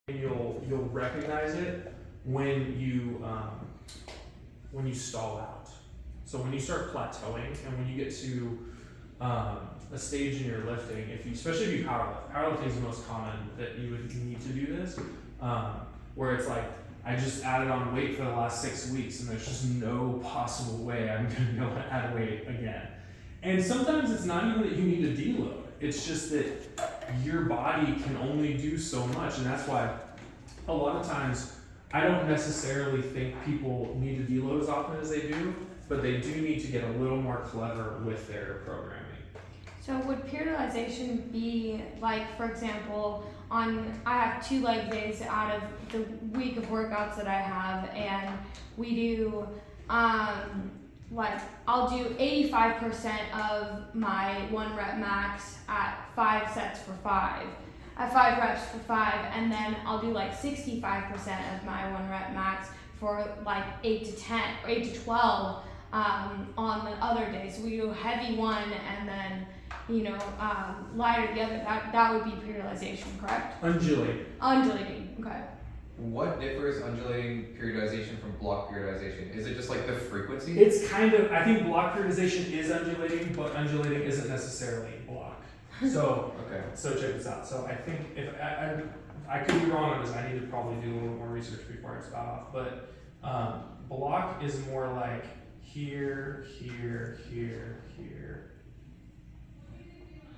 and you'll recognize it when you stall out. So when you start plateauing and when you get to a stage in your lifting, especially if you powerlifting is the most common that you would need to do this, where it's like, I just added on weight for the last 6 weeks and there's just no possible way I'm gonna be able to add weight again. And sometimes it's not even that you need a deload, it's just that your body can only do so much, and that's why a lot of times I don't necessarily think people need to deload as often as they do, but they do need to get a little more clever with their programming. So would periodization be like, for example, I have 2 leg days out of the week of workouts that I have, and we do like I'll do 85% of my 1 rep max at 5 sets for 5. At 5 reps for 5, and then I'll do like 65% of my 1 rep max for like 8 to 10 or 8 to 12 on the other days. So we do heavy one and then lighter the other. That would be periodization, correct? Undulating. Undulating. Okay. What differs undulating periodization from block periodization? Is it just like the frequency? It's kind of, I think block periodization is undulating, but undulating isn't necessarily block. So, Okay. so check this out. So I think if I could be wrong on this, I need to probably do a little more research before I start off. But block is more like here, here, here, here.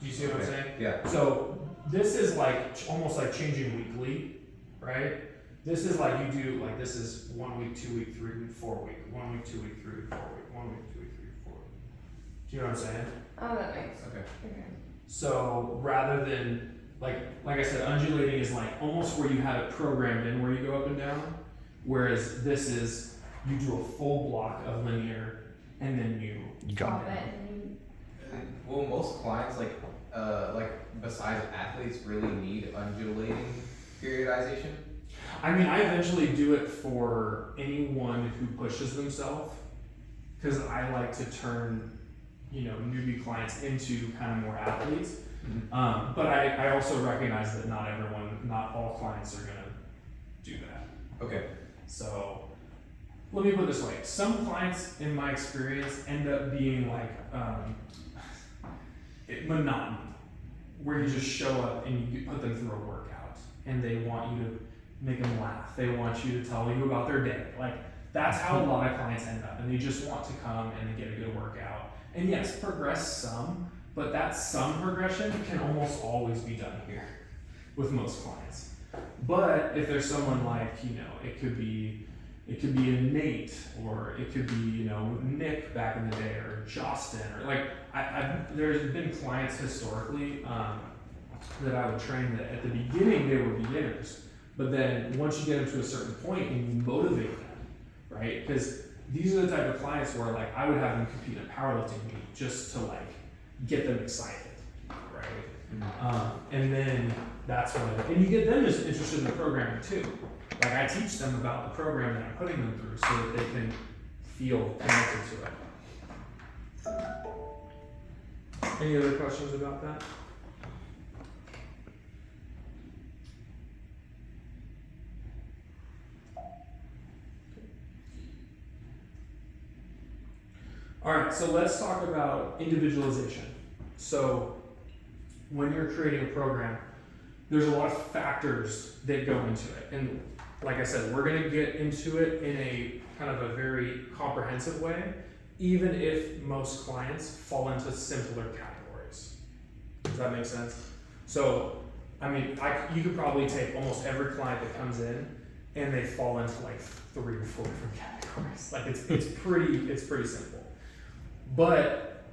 Do you see what I'm saying? Yeah. So this is like almost like changing weekly, right? This is like you do like this is 1 week, 2 week, 3 week, 4 week, 1 week, 2 week, 3 week, 4 week, 1 week, 2 week, 3 week, 4 week. Do you know what I'm saying? Oh, that makes Okay. okay. So rather than like I said, undulating is like almost where you have it programmed in where you go up and down, whereas this is you do a full block of linear and then you Drop it. And Will most clients like besides athletes really need undulating periodization? I mean, I eventually do it for anyone who pushes themselves because I like to turn, newbie clients into kind of more athletes. Mm-hmm. But I also recognize that not all clients are gonna do that. Okay. So let me put it this way: some clients, in my experience, end up being like monotony, where you just show up and you put them through a workout, and they want you to make them laugh. They want you to tell you about their day. Like that's how a lot of clients end up, and they just want to come and get a good workout. And yes, progress some, but that some progression can almost always be done here with most clients. But if there's someone like, it could be a Nate, or it could be, Nick back in the day, or Justin, or like, there's been clients historically that I would train that at the beginning they were beginners, but then once you get them to a certain point and you motivate them, right? Because these are the type of clients where like I would have them compete in a powerlifting meet just to like get them excited, right? Mm-hmm. And then that's when, and you get them just interested in the programming too. Like I teach them about the program that I'm putting them through so that they can feel connected to it. Any other questions about that? All right, so let's talk about individualization. So when you're creating a program, there's a lot of factors that go into it. And like I said, we're gonna get into it in a kind of a very comprehensive way, even if most clients fall into simpler categories. Does that make sense? So, I mean, you could probably take almost every client that comes in and they fall into like 3 or 4 different categories. Like it's pretty simple. But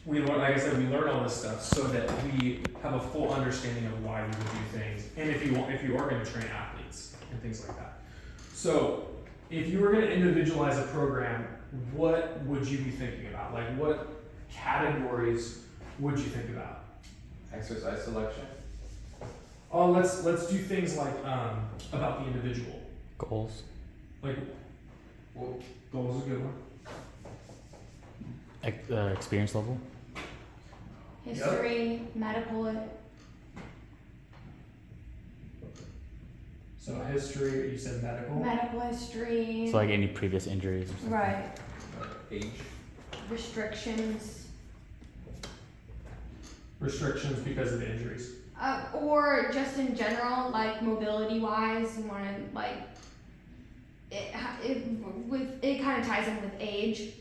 we learn, like I said, we learn all this stuff so that we have a full understanding of why we would do things, and if you are going to train athletes and things like that. So, if you were going to individualize a program, what would you be thinking about? Like, what categories would you think about? Exercise selection. Oh, let's do things like about the individual. Goals. Like, Well, goals is a good one. Experience level. history, medical. So history, you said medical. medical history, So like any previous injuries or something. right, Age. restrictions, Restrictions because of injuries. or just in general, like mobility wise, you want to like it kind of ties in with age.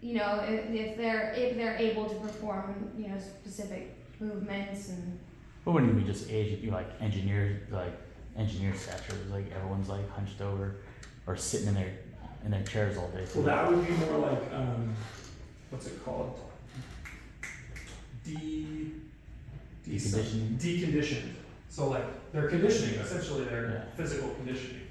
You know, if they're able to perform, you know, specific movements and Well, wouldn't even be just age, it'd be like engineer stature. Like everyone's like hunched over or sitting in their chairs all day. Well, that would be more like, what's it called? Deconditioning. Deconditioned. So like, they're conditioning, essentially they're Yeah. physical conditioning.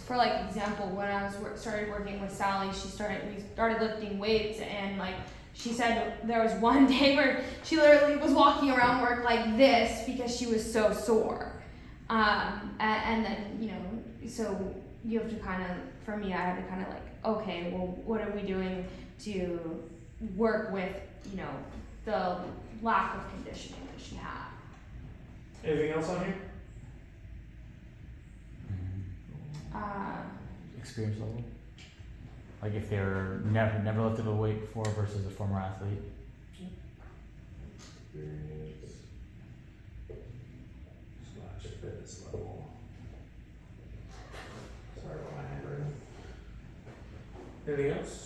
for like example, when I was started working with Sally, we started lifting weights, and like she said there was one day where she literally was walking around work like this because she was so sore. And then, you know, so you have to kind of, for me, I had to kind of like, okay, well, what are we doing to work with, you know, the lack of conditioning that she had? Anything else on here? Experience level. Like if they're never lifted a weight before versus a former athlete. Experience / fitness level. Sorry about my handwriting. Anything else?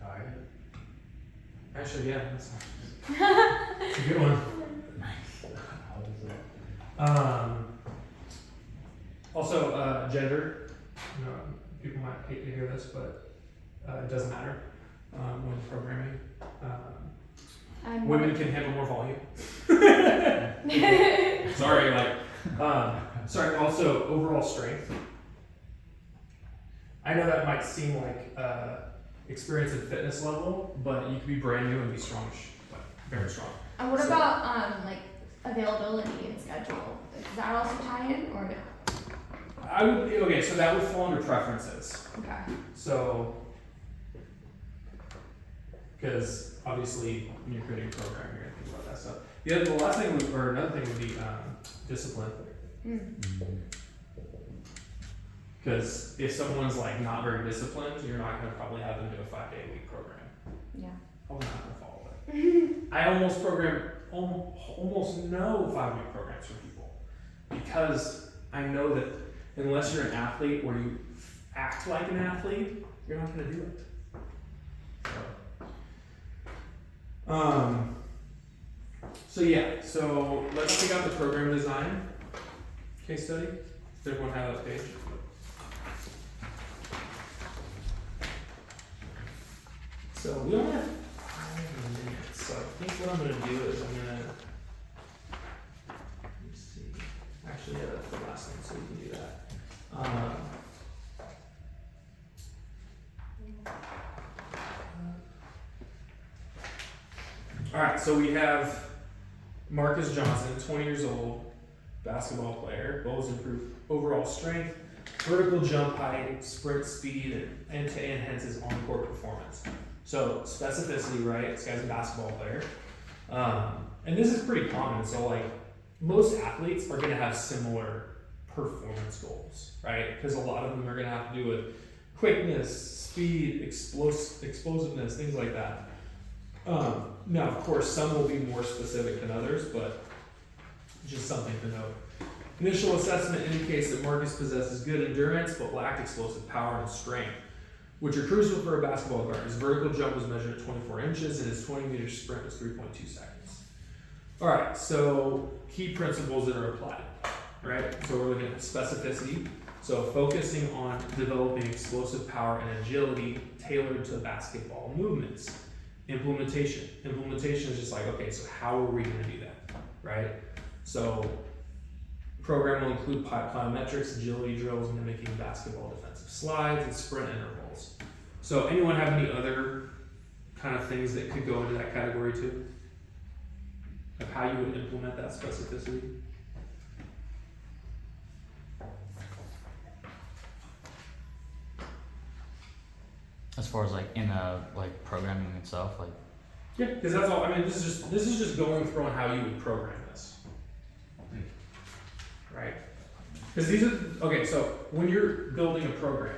Diet. Actually, yeah, that's a good one. How does it? Also, gender. You know, people might hate to hear this, but it doesn't matter when programming. And Women can handle more volume. Sorry, sorry. Also, overall strength. I know that might seem like experience and fitness level, but you could be brand new and be strong, like very strong. And what So- about like availability and schedule? Does that also tie in, or no? Okay, so that would fall under preferences. Okay. So, because obviously when you're creating a program, you're gonna think about that stuff. The last thing, or another thing would be discipline. Because if someone's like not very disciplined, you're not gonna probably have them do a 5-day-a-week program. Yeah. Probably not gonna follow it. I almost no 5-week programs for people because I know that unless you're an athlete or you act like an athlete, you're not gonna do it. So yeah, so let's check out the program design case study. Does everyone have that page? So we only have 5 minutes, so I think what I'm gonna do is I'm gonna, let me see, actually, yeah, that's the last thing, so we can do that. Alright, so we have Marcus Johnson, 20 years old, basketball player, goals improve overall strength, vertical jump height, sprint speed, and end-to-end hence his on-court performance. So specificity, right? This guy's a basketball player. And this is pretty common. So like most athletes are gonna have similar performance goals, right? Because a lot of them are gonna have to do with quickness, speed, explosiveness, things like that. Now, of course, some will be more specific than others, but just something to note. Initial assessment indicates that Marcus possesses good endurance, but lacked explosive power and strength, which are crucial for a basketball guard. His vertical jump was measured at 24 inches, and his 20-meter sprint was 3.2 seconds. All right, so key principles that are applied, right? So we're looking at specificity. So focusing on developing explosive power and agility tailored to basketball movements. Implementation. Implementation is just like, okay, so how are we gonna do that, right? So program will include plyometrics, agility drills, mimicking basketball defensive slides, and sprint intervals. So anyone have any other kind of things that could go into that category too? Of how you would implement that specificity? As far as like in like programming itself, like Yeah, because that's all. I mean, this is just going through on how you would program this, right? Because these are okay. So when you're building a program,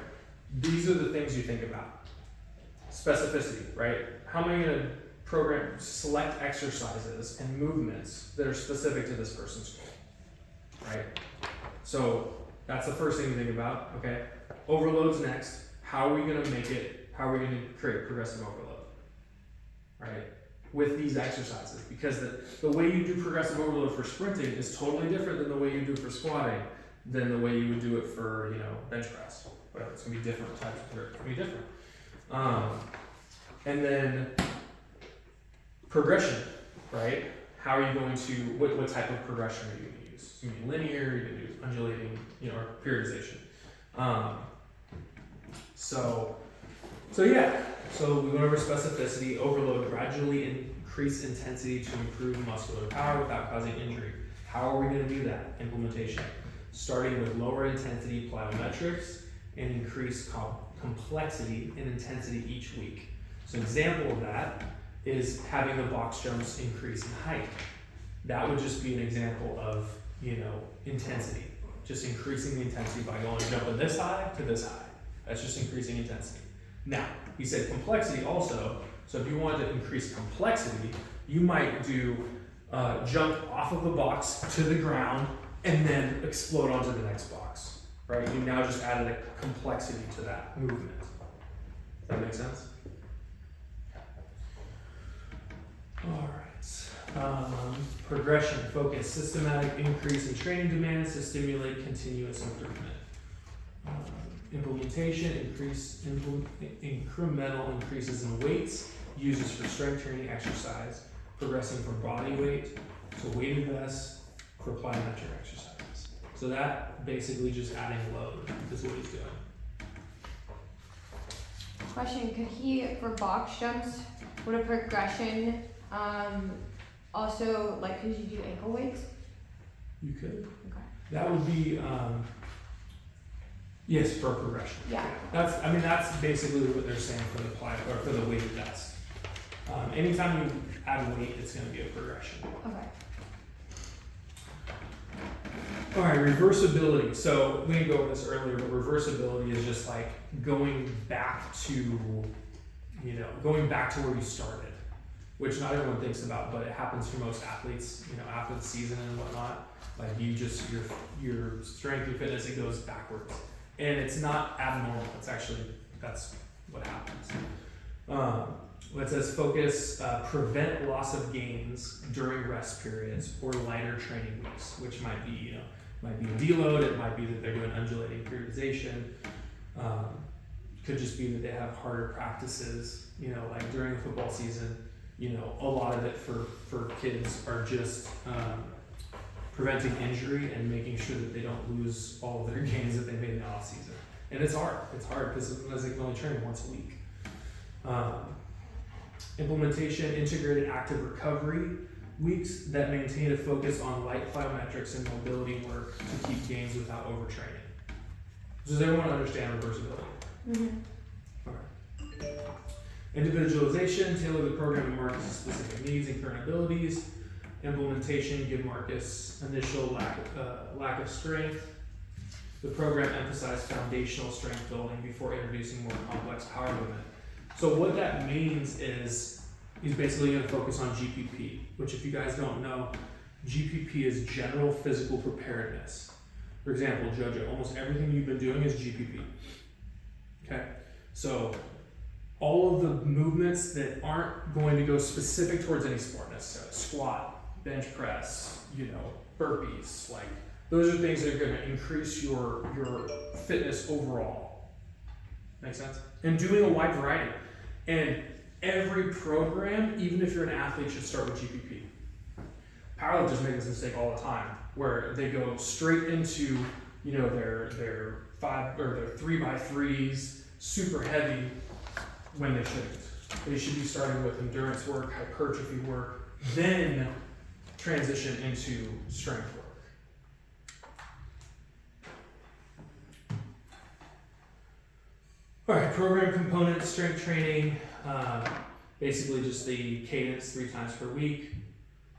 these are the things you think about. Specificity, right? How am I going to program select exercises and movements that are specific to this person's goal, right? So that's the first thing to think about. Okay, overload's next. How are we going to make it? How are we going to create progressive overload? Right, with these exercises, because the way you do progressive overload for sprinting is totally different than the way you do it for squatting, than the way you would do it for, you know, bench press. Whatever, it's gonna be different types of work. It's gonna be different. And then progression, right? How are you going to what type of progression are you gonna use? It's gonna be linear. You're gonna do undulating, you know, or periodization. So yeah. So we went over specificity, overload, gradually increase intensity to improve muscular power without causing injury. How are we going to do that? Implementation. Starting with lower intensity plyometrics and increase complexity and intensity each week. So an example of that is having the box jumps increase in height. That would just be an example of, you know, intensity. Just increasing the intensity by going jumping this high to this high. That's just increasing intensity. Now, he said complexity also, so if you wanted to increase complexity, you might do jump off of the box to the ground and then explode onto the next box, right? You now just added a complexity to that movement. Does that make sense? All right. Progression, focus, systematic increase in training demands to stimulate continuous improvement. Implementation, incremental increases in weights, uses for strength training exercise, progressing from body weight to weighted vests for plyometric exercises. So that basically just adding load is what he's doing. Question, could he, for box jumps, would a progression also, like, could you do ankle weights? You could. Okay. That would be, yes, for progression. Yeah. That's basically what they're saying for the or for the weighted vest. Anytime you add weight, it's going to be a progression. Okay. All right, reversibility. So we didn't go over this earlier, but reversibility is just like going back to where you started, which not everyone thinks about, but it happens for most athletes. You know, after the season and whatnot, like your strength and fitness, it goes backwards. And it's not abnormal. That's what happens. It says focus, prevent loss of gains during rest periods or lighter training weeks, which might be a deload. It might be that they're doing undulating periodization. Could just be that they have harder practices. You know, like during the football season, you know, a lot of it for kids are just preventing injury and making sure that they don't lose all of their gains that they made in the off season. And it's hard because they can only train once a week. Implementation, integrated active recovery weeks that maintain a focus on light plyometrics and mobility work to keep gains without overtraining. Does everyone understand reversibility? Mm-hmm. Okay. Individualization, tailor the program to Marcus' specific needs and current abilities. Implementation, give Marcus initial lack of strength. The program emphasized foundational strength building before introducing more complex power movement. So what that means is he's basically going to focus on GPP, which if you guys don't know, GPP is general physical preparedness. For example, JoJo, almost everything you've been doing is GPP. Okay, so all of the movements that aren't going to go specific towards any sport necessarily, squat, bench press, burpees, like those are things that are going to increase your fitness overall. Make sense? And doing a wide variety. And every program, even if you're an athlete, should start with GPP. Powerlifters make this mistake all the time, where they go straight into their 3x3s, super heavy, when they shouldn't. They should be starting with endurance work, hypertrophy work, then transition into strength work. All right, program components, strength training. basically just the cadence 3 times per week,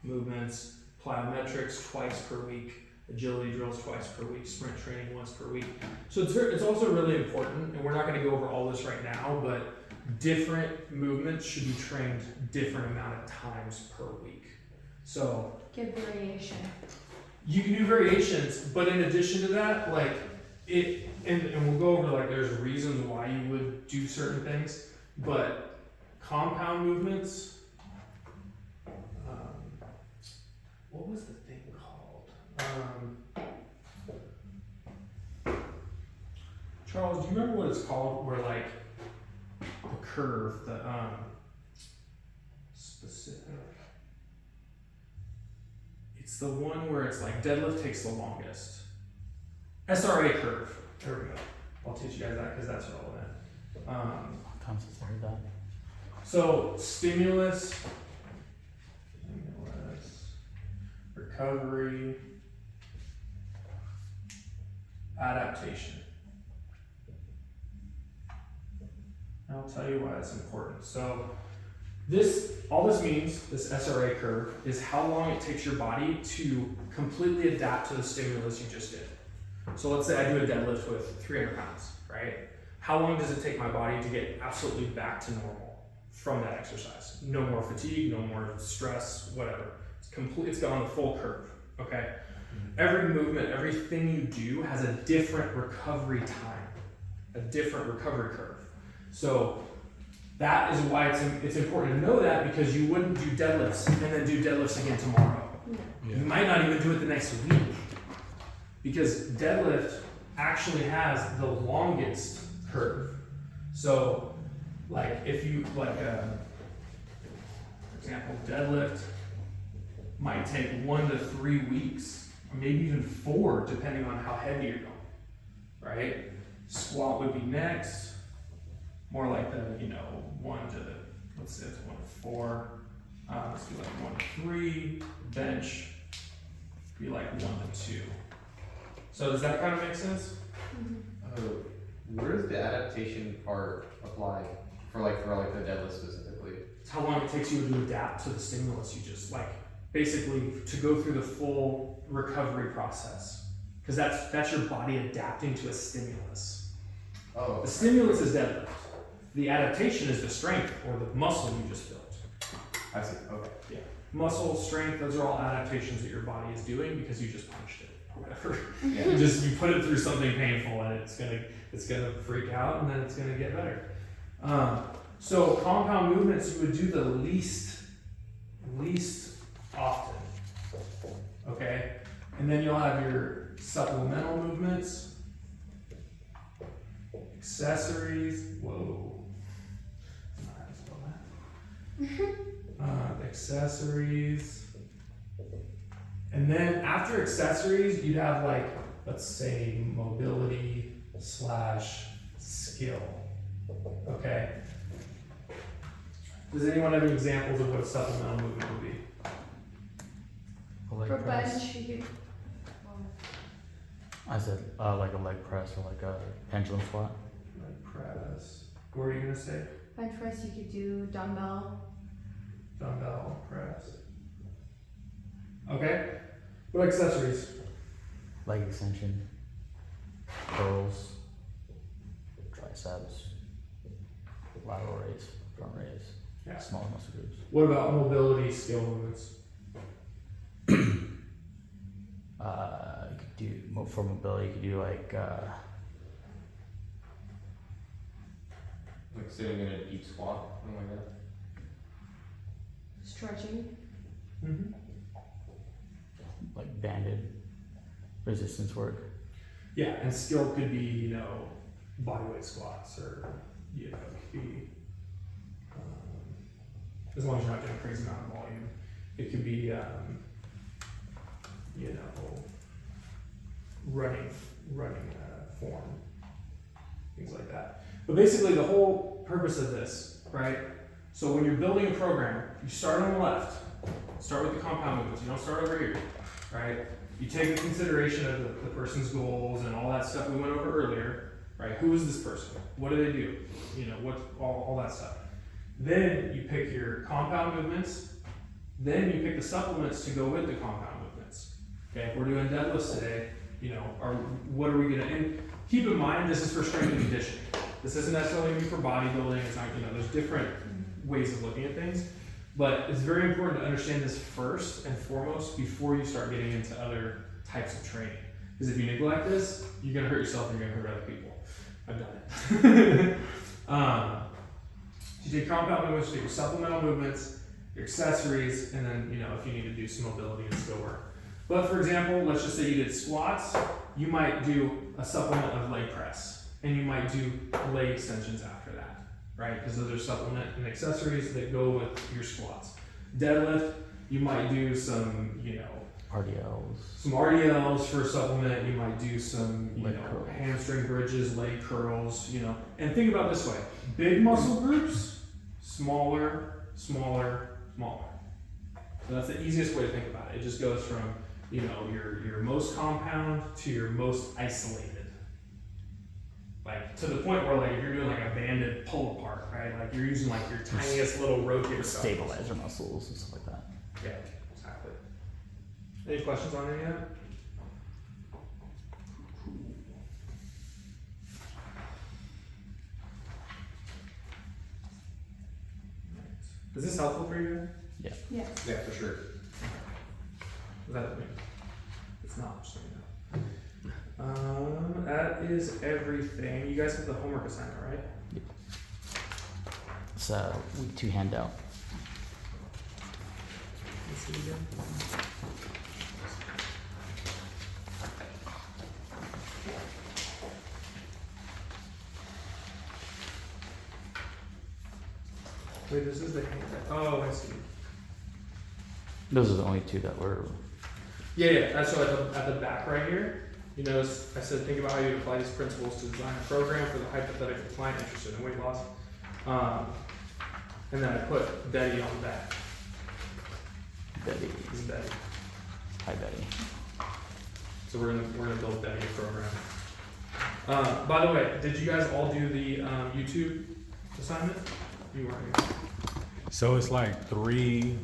movements, plyometrics twice per week, agility drills twice per week, sprint training once per week. So it's also really important, and we're not going to go over all this right now, but different movements should be trained different amount of times per week. So Give variation. you can do variations, but in addition to that, like and we'll go over like there's reasons why you would do certain things, but compound movements. What was the thing called? Charles, do you remember what it's called? Where like the curve, the specific. It's the one where it's like deadlift takes the longest. SRA curve. There we go. I'll teach you guys that because that's relevant. What time since I heard that? So stimulus, recovery, adaptation. I'll tell you why it's important. So all this means, this SRA curve, is how long it takes your body to completely adapt to the stimulus you just did. So let's say I do a deadlift with 300 pounds, right? How long does it take my body to get absolutely back to normal from that exercise? No more fatigue, no more stress, whatever. It's gone the full curve, okay? Every movement, everything you do has a different recovery time, a different recovery curve. So that is why it's important to know that, because you wouldn't do deadlifts and then do deadlifts again tomorrow. Yeah. You might not even do it the next week, because deadlift actually has the longest curve. So like if you for example, deadlift might take 1 to 3 weeks, or maybe even 4, depending on how heavy you're going, right? Squat would be next, more like the, 1 to, let's say it's 1 to 4, let's do like 1 to 3, bench, be like 1 to 2. So does that kind of make sense? Where does the adaptation part apply for the deadlift specifically? It's how long it takes you to adapt to the stimulus you just basically to go through the full recovery process, because that's your body adapting to a stimulus. Oh, The stimulus is deadlift. The adaptation is the strength or the muscle you just built. I see. Okay. Yeah, muscle, strength, those are all adaptations that your body is doing because you just punched it or whatever. Yeah. You put it through something painful and it's gonna freak out and then it's gonna get better. So compound movements you would do the least often. Okay? And then you'll have your supplemental movements, accessories, accessories. And then after accessories, you'd have let's say mobility / skill. Okay? Does anyone have any examples of what a supplemental movement would be? A leg For press. bench, you could. I said like a leg press or like a pendulum squat. Leg press. What were you gonna say? Bench press, you could do dumbbell. Dumbbell press. Okay. What accessories? Leg extension, curls, triceps, lateral raise, front raise, Yeah. smaller muscle groups. What about mobility skill movements? You could do for mobility. You could do Like sitting in a deep squat, something like that. Stretching. Mm-hmm. like banded resistance work. Yeah, and skill could be, bodyweight squats or, it could be, as long as you're not doing a crazy amount of volume. It could be, running form, things like that. But basically the whole purpose of this, right? So when you're building a program, you start on the left, start with the compound movements, you don't start over here, right? You take into consideration of the person's goals and all that stuff we went over earlier, right? Who is this person? What do they do? What all that stuff. Then you pick your compound movements. Then you pick the supplements to go with the compound movements. Okay, if we're doing deadlifts today, what are we gonna, and keep in mind, this is for strength and conditioning. This isn't necessarily gonna be for bodybuilding, it's not, there's different ways of looking at things. But it's very important to understand this first and foremost before you start getting into other types of training. Because if you neglect this, you're gonna hurt yourself and you're gonna hurt other people. I've done it. You take compound movements, you take your supplemental movements, your accessories, and then, if you need to do some mobility and skill work. But for example, let's just say you did squats, you might do a supplement of leg press, and you might do leg extensions after that, right? Because those are supplement and accessories that go with your squats. Deadlift, you might do some, RDLs. some RDLs for supplement, you might do some, Leg curls. hamstring bridges, leg curls, And think about it this way, big muscle groups, smaller, smaller, smaller. So that's the easiest way to think about it. It just goes from, your most compound to your most isolated. Like, to the point where, like, if you're doing, like, a banded pull-apart, right? Like, you're using, like, your tiniest little rotator cuff. Stabilizer muscles and stuff like that. Yeah, exactly. Any questions on any of that? Is this helpful for you? Yes. Yeah, for sure. Is that it? It's not, just so you know. That is everything. You guys have the homework assignment, right? It's week 2 handout. Let's see again. Wait, this is the handout. Oh, I see. Those are the only 2 that were. Yeah. That's so at the back right here. You notice I said think about how you apply these principles to design a program for the hypothetical client interested in weight loss. And then I put Betty on the back. Betty. This is Betty. Hi, Betty. So we're gonna build Betty a program. By the way, did you guys all do the YouTube assignment? You weren't here. So it's like three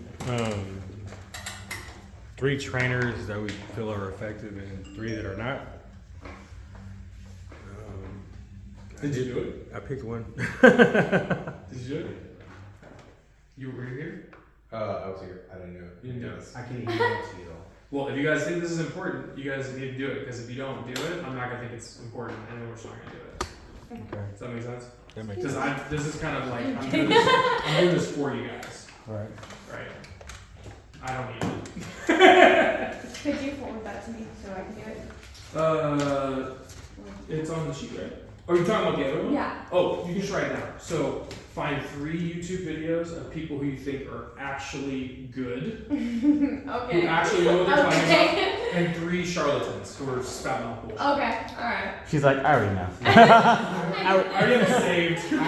trainers that we feel are effective and 3 that are not. Did you do it? I picked one. Did you do it? You were here? I was here. I didn't do it. You didn't do it. I can email it to you though. Well, if you guys think this is important, you guys need to do it, because if you don't do it, I'm not gonna think it's important, and then we're just not gonna do it. Okay, Does that make sense? that makes Because sense. this is kind of like, I'm doing this for you guys, Right. right? I don't need it. Could you forward that to me so I can do it? It's on the sheet, right? Oh, you're talking about the other one? Yeah. Oh, you can just write it down. So, find 3 YouTube videos of people who you think are actually good, who Okay. actually know what they're talking about, Okay. and 3 charlatans who are spouting off bullshit. Okay. All right. She's like, I already know. I already have it saved. I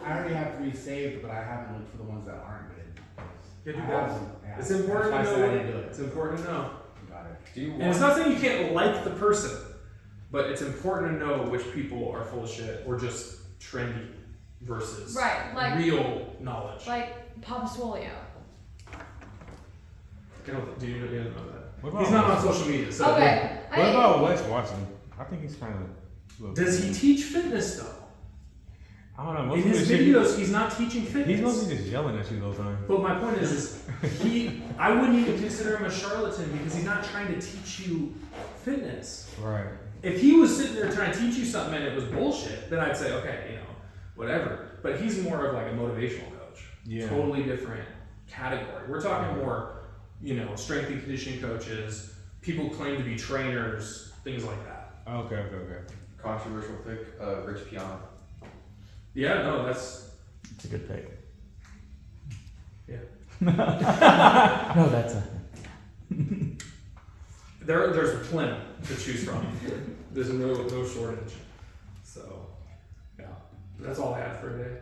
already have 3 saved, but I haven't looked for the ones that aren't good. Yeah, do I that. haven't, yeah. It's important to That's why I know. said I didn't do it. It's important to know. Got it. Do you And it's want? not saying you can't like the person, but it's important to know which people are full of shit or just trendy versus Right. Like real knowledge. Papa Swolio. Do you know that? What about, He's not on social media, so. Okay. what about Wes Watson? I think he's kind of. Does he teach fitness though? I don't know. In Most of his shit, videos, he's not teaching he's fitness. mostly just yelling at you the whole time. But my point is I wouldn't even consider him a charlatan because he's not trying to teach you fitness. Right. If he was sitting there trying to teach you something and it was bullshit, then I'd say, okay, whatever. But he's more of like a motivational coach. Yeah. Totally different category. We're talking more, strength and conditioning coaches, people who claim to be trainers, things like that. Okay. Controversial pick, Rich Piana. Yeah, no, that's It's a good pick. Yeah. No, that's a. there's plenty to choose from. There's no shortage. So yeah. That's all I have for today.